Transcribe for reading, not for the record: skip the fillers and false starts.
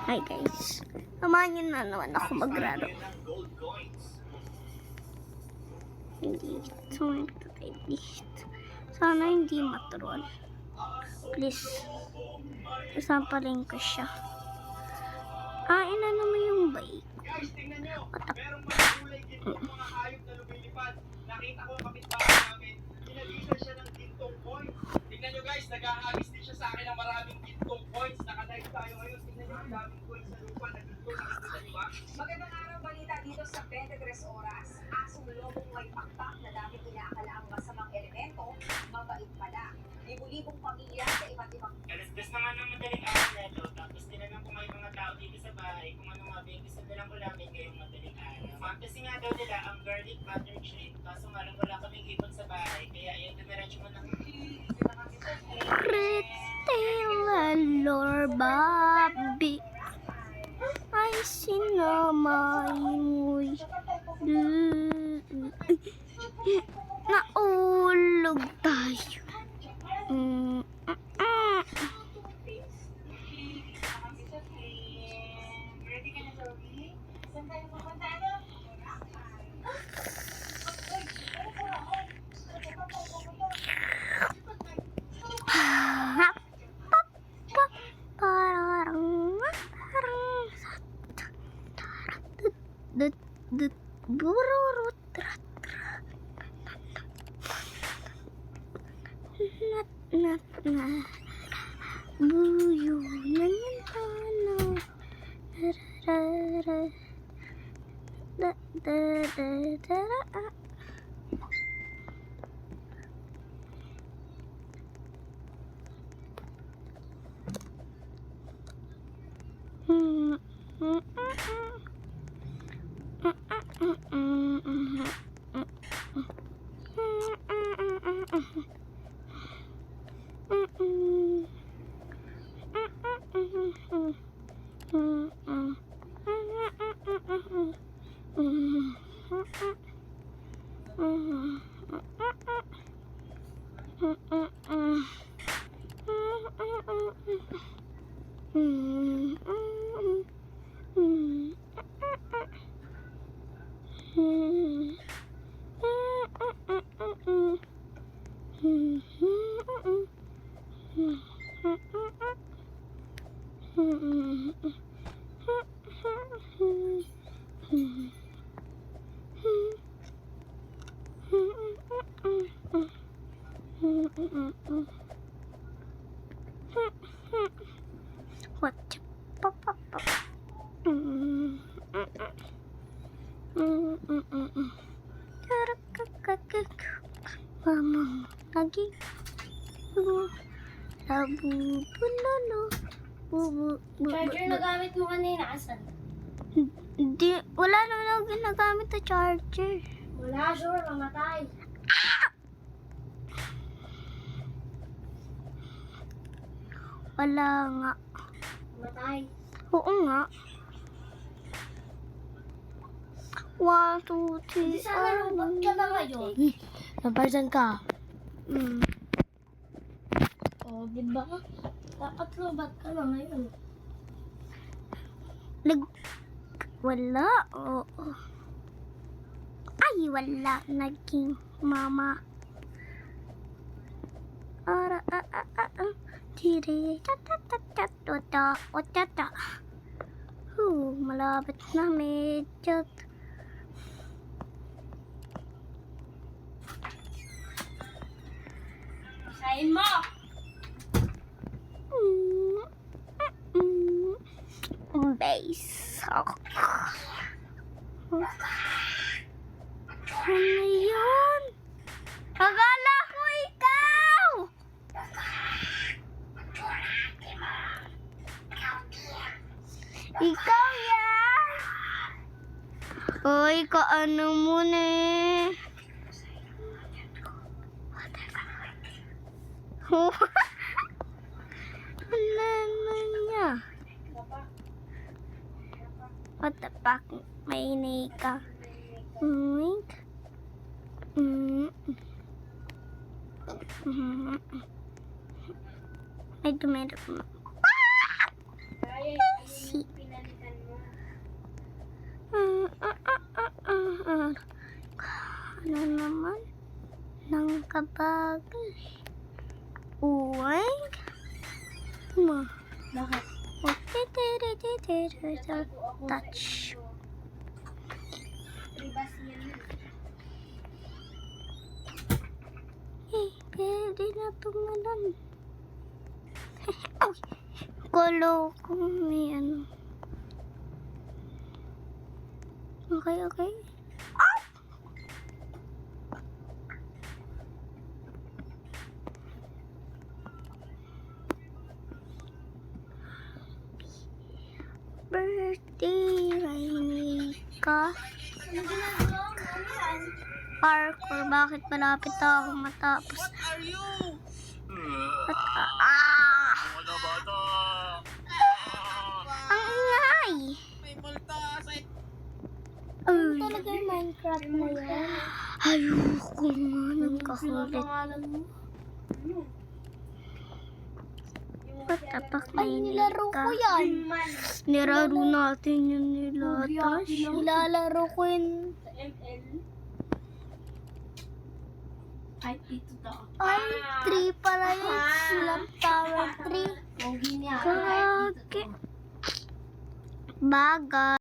Hi guys, samahan niyo na naman ako maglaro. Hindi, sana hindi matroll. Please, sasampalin ko siya. Inano mo yung bike. Guys, tingnan nyo. Merong mga kulay ginto, mga hayop na lumilipad. Nakita ko ang kapitbahay namin. Pinagitan siya ng gintong coins. Tingnan nyo guys, nag-aagis din siya sa akin ng maraming gintong coins. Nakadive tayo ngayon. Tingnan nyo ang daming coins sa lupa na ginto. Nakikita nyo ba? Magandang araw, balita dito sa 23 oras. Asong lobong may pakpak na dati inaakala ang masamang elemento, mabait pala. Libu-libong pamilya sa iba't ibang... Alas-dos na nga ng madaling araw na ito, tapos tinanong ko may mga tao dito sa bahay kung ano nga ba yung gusto nilang ulamin ngayong madaling araw. Fantasy nga daw nila ang garlic butter shrimp, kaso nga lang wala kaming ipon sa bahay, kaya ayun, dumiretso mo na. Pretty little Bobby, ay sinamay mo'y naulog tayo. Ready ka na, Toby? Saan tayo pupunta? Buyunan ng tanong. What? Mama lagi bulalo Charger na gamit mo kanina, asan? Di, wala naman ako ginagamit na charger. Wala, sure, mamatay. Wala nga. Mamatay. Oo nga. 1, 2, 3, Hindi sana lubot ka na ngayon. Nabasan ka. O, diba? Dapat lubat ka na ngayon. Wala. Oo. Ay, wala. Naging mama. Tiri. Tata. Malapit na medyo. Sayin mo! Base. Ano yun? Akala ko ikaw! Ikaw yan! Uy, kaano mo na eh? Ano niya? What the fuck? May ka. Wink. May tomato. Ay, Si bagal. Uway. Ma. Bakit? Touch. Ribas yan. Pwede na tumalon. Ay! Kalo ko may ano. Okay. Birthday, Raineka. Ano ginagawa mo yan? Parkour, bakit malapit ako matapos? What are you? Ang ingay! May multa sa... Ay, Talaga yung Minecraft na yan. ayoko nga nagkakulit. Pinapangalan mo? Patapak na Ay, nilaro ko yan. Nilaro natin yung nilatas. Nilalaro ko yun sa ML. Ay, dito to. Ay, 3 pala yun. Slap Tower 3. Pogi niya. Kage. Bagay.